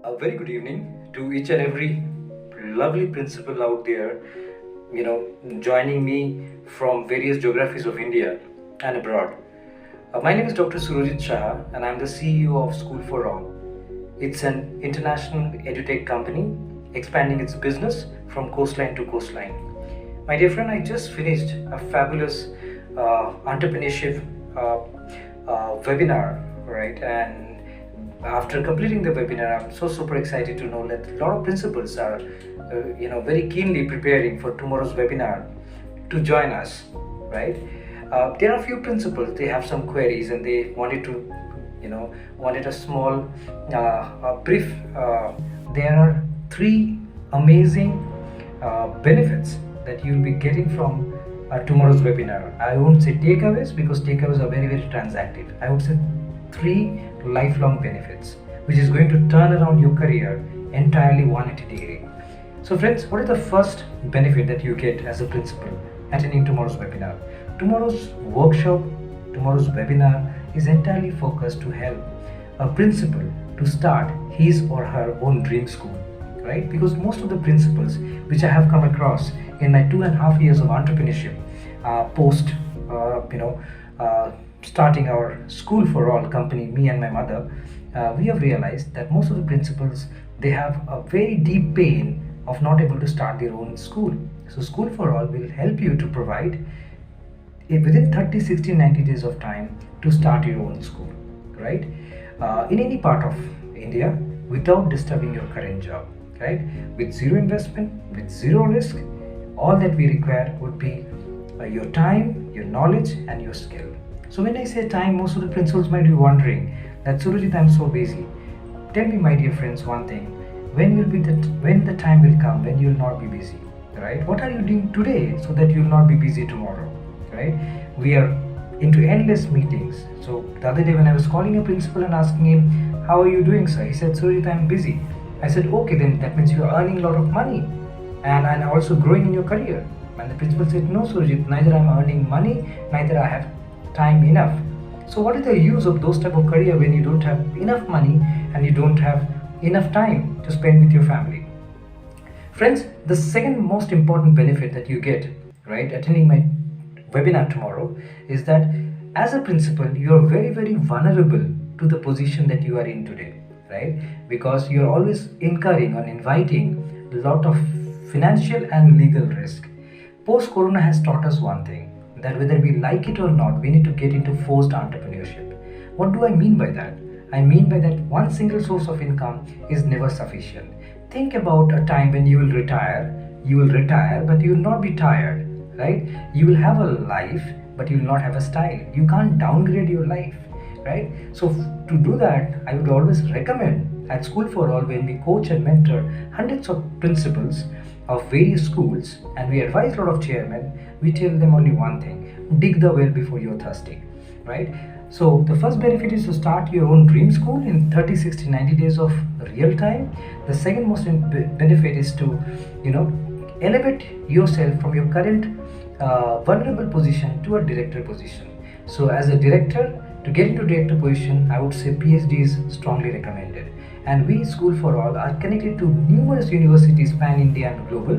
A very good evening to each and every lovely principal out there, joining me from various geographies of India and abroad. My name is Dr. Surojit and I'm the CEO of School for All. It's an international edutech company expanding its business from coastline to coastline. My dear friend, I just finished a fabulous entrepreneurship webinar, right? And after completing the webinar, I'm so super excited to know that a lot of principals are, very keenly preparing for tomorrow's webinar to join us, right? There are a few principals. They have some queries and they wanted a small brief. There are three amazing benefits that you'll be getting from tomorrow's webinar. I won't say takeaways because takeaways are very, very transactive. I would say three lifelong benefits, which is going to turn around your career entirely 180 degree. So friends, what is the first benefit that you get as a principal attending tomorrow's webinar? Tomorrow's workshop, tomorrow's webinar is entirely focused to help a principal to start his or her own dream school, right? Because most of the principals which I have come across in my 2.5 years of entrepreneurship, post starting our School for All company, me and my mother, we have realized that most of the principals, they have a very deep pain of not able to start their own school. So School for All will help you to provide within 30, 60, 90 days of time to start your own school, right? In any part of India without disturbing your current job, right? With zero investment, with zero risk, all that we require would be your time, your knowledge, and your skill. So when I say time, most of the principals might be wondering that Surojit, I'm so busy. Tell me, my dear friends, one thing: when the time will come when you will not be busy, right? What are you doing today so that you will not be busy tomorrow, right? We are into endless meetings. So the other day when I was calling a principal and asking him, "How are you doing, sir?" He said, "Surojit, I'm busy." I said, "Okay, then that means you are earning a lot of money and also growing in your career." And the principal said, "No, Surojit, neither I'm earning money, neither I have time enough." So what is the use of those type of career when you don't have enough money and you don't have enough time to spend with your family? Friends, the second most important benefit that you get, right, attending my webinar tomorrow is that as a principal, you are very, very vulnerable to the position that you are in today, right? Because you are always incurring or inviting a lot of financial and legal risk. Post-corona has taught us one thing, that whether we like it or not, we need to get into forced entrepreneurship. What do I mean by that? I mean by that one single source of income is never sufficient. Think about a time when you will retire, but you will not be tired, right? You will have a life, but you will not have a style. You can't downgrade your life, right? So to do that, I would always recommend at School for All, when we coach and mentor hundreds of principals of various schools and we advise a lot of chairmen, we tell them only one thing: dig the well before you're thirsty, right? So the first benefit is to start your own dream school in 30, 60, 90 days of real time. The second most benefit is to, elevate yourself from your current vulnerable position to a director position. So as a director, to get into director position, I would say PhD is strongly recommended. And we, School for All, are connected to numerous universities pan-India and global,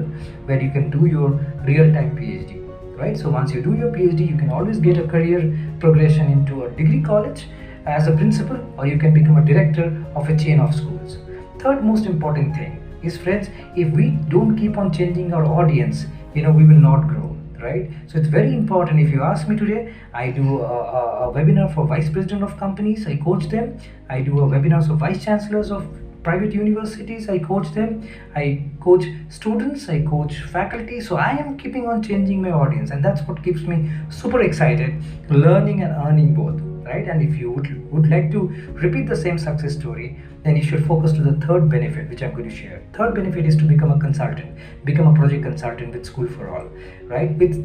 where you can do your real-time PhD, right? So once you do your PhD, you can always get a career progression into a degree college as a principal, or you can become a director of a chain of schools. Third most important thing is, friends, if we don't keep on changing our audience, we will not grow, right? So it's very important. If you ask me today, I do a webinar for vice president of companies, I coach them. I do a webinars for vice chancellors of private universities, I coach them. I coach students, I coach faculty. So I am keeping on changing my audience, and that's what keeps me super excited, learning and earning both, right? And if you would like to repeat the same success story, then you should focus to the third benefit, which I'm going to share. Third benefit is to become a consultant, become a project consultant with School for All, right? With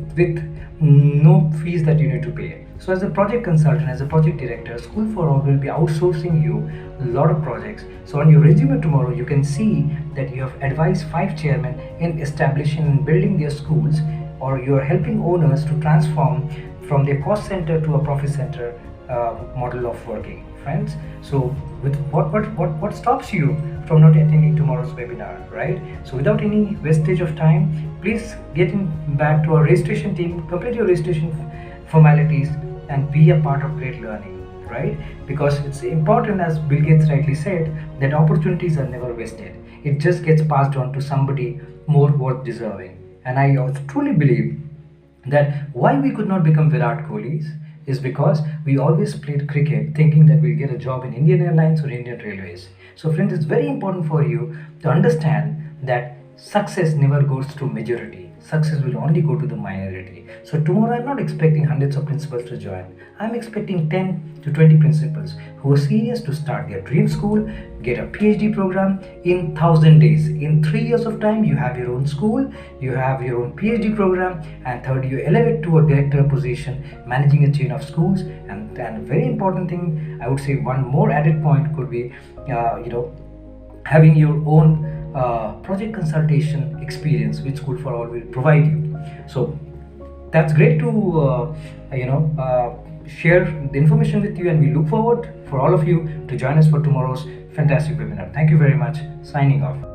no fees that you need to pay. So as a project consultant, as a project director, School for All will be outsourcing you a lot of projects. So on your resume tomorrow, you can see that you have advised 5 chairmen in establishing and building their schools, or you are helping owners to transform from the cost center to a profit center model of working, friends. So, with what stops you from not attending tomorrow's webinar, right? So, without any wastage of time, please get in back to our registration team, complete your registration formalities, and be a part of great learning, right? Because it's important, as Bill Gates rightly said, that opportunities are never wasted. It just gets passed on to somebody more worth deserving. And I also truly believe that why we could not become Virat Kohli's is because we always played cricket thinking that we'll get a job in Indian Airlines or Indian Railways. So, friends, it's very important for you to understand that success never goes through majority. Success will only go to the minority. So, tomorrow I'm not expecting hundreds of principals to join. I'm expecting 10 to 20 principals who are serious to start their dream school, get a PhD program in 1,000 days. In 3 years of time, you have your own school, you have your own PhD program, and third, you elevate to a director position, managing a chain of schools. And a very important thing, I would say, one more added point could be, having your own project consultation experience, which School for All will provide you. So that's great to share the information with you, and we look forward for all of you to join us for tomorrow's fantastic webinar. Thank you very much. Signing off.